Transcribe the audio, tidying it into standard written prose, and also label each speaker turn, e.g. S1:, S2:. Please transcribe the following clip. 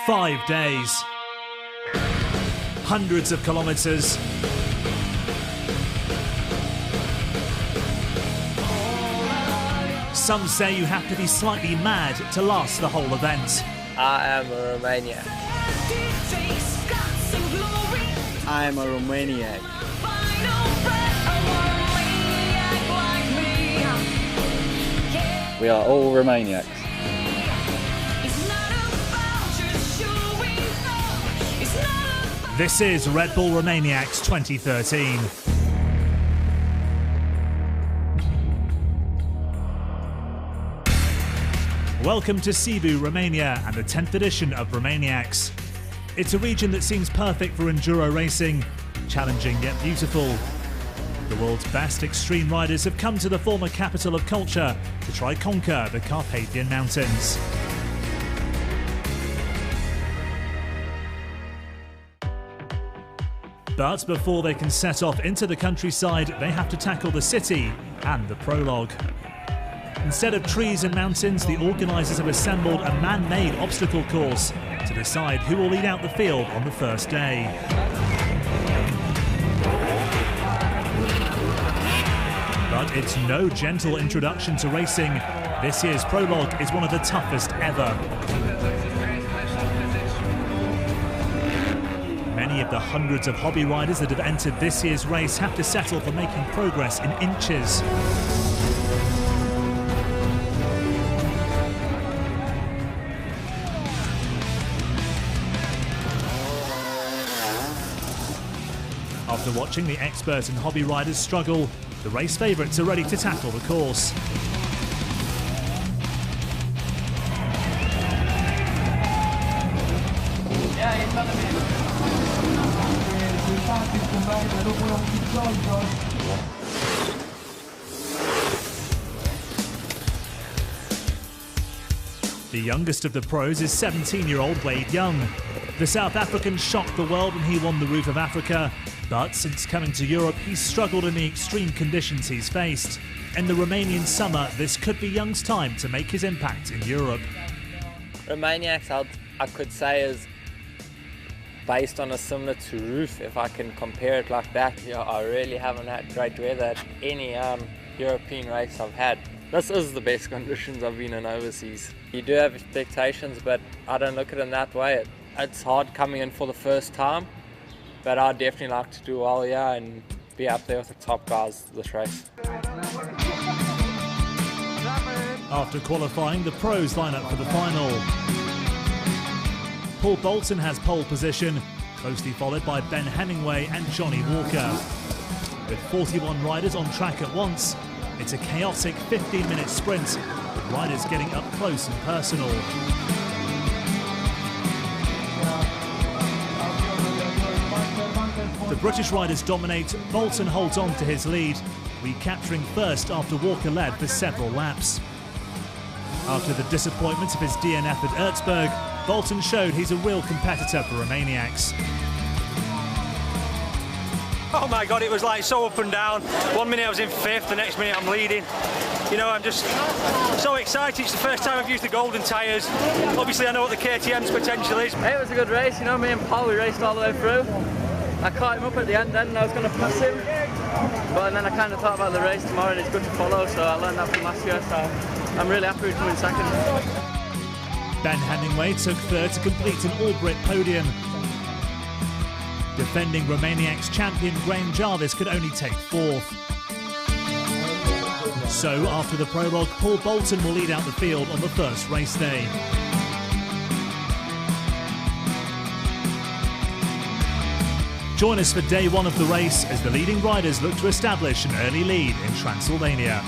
S1: 5 days. Hundreds of kilometres. Some say you have to be slightly mad to last the whole event.
S2: I am a Romaniac.
S3: I am a Romaniac.
S4: We are all Romaniacs.
S1: This is Red Bull Romaniacs 2013. Welcome to Sibiu, Romania, and the 10th edition of Romaniacs. It's a region that seems perfect for enduro racing, challenging yet beautiful. The world's best extreme riders have come to the former capital of culture to try conquer the Carpathian Mountains. But before they can set off into the countryside, they have to tackle the city and the prologue. Instead of trees and mountains, the organisers have assembled a man-made obstacle course to decide who will lead out the field on the first day. But it's no gentle introduction to racing. This year's prologue is one of the toughest ever. Many of the hundreds of hobby riders that have entered this year's race have to settle for making progress in inches. After watching the expert and hobby riders struggle, the race favourites are ready to tackle the course. The youngest of the pros is 17-year-old Wade Young. The South African shocked the world when he won the Roof of Africa, but since coming to Europe, he's struggled in the extreme conditions he's faced. In the Romanian summer, this could be Young's time to make his impact in Europe.
S2: Romaniacs, I could say, is based on a similar to Roof, if I can compare it like that. Yeah, I really haven't had great weather at any European race I've had. This is the best conditions I've been in overseas. You do have expectations, but I don't look at it in that way. It's hard coming in for the first time, but I'd definitely like to do well here and be up there with the top guys this race.
S1: After qualifying, the pros line up for the final. Paul Bolton has pole position, closely followed by Ben Hemingway and Johnny Walker. With 41 riders on track at once, it's a chaotic 15-minute sprint, with riders getting up close and personal. The British riders dominate. Bolton holds on to his lead, recapturing first after Walker led for several laps. After the disappointment of his DNF at Erzberg, Bolton showed he's a real competitor for Romaniacs.
S5: Oh my God, it was like so up and down. 1 minute I was in 5th, the next minute I'm leading. You know, I'm just so excited. It's the first time I've used the golden tyres. Obviously I know what the KTM's potential is.
S6: Hey, it was a good race, you know, me and Paul, we raced all the way through. I caught him up at the end then and I was going to pass him. But then I kind of thought about the race tomorrow and it's good to follow, so I learned that from last year, so I'm really happy with coming second.
S1: Ben Hemingway took third to complete an all-Brit podium. Defending Romaniacs champion Graham Jarvis could only take fourth. So after the prologue, Paul Bolton will lead out the field on the first race day. Join us for day one of the race as the leading riders look to establish an early lead in Transylvania.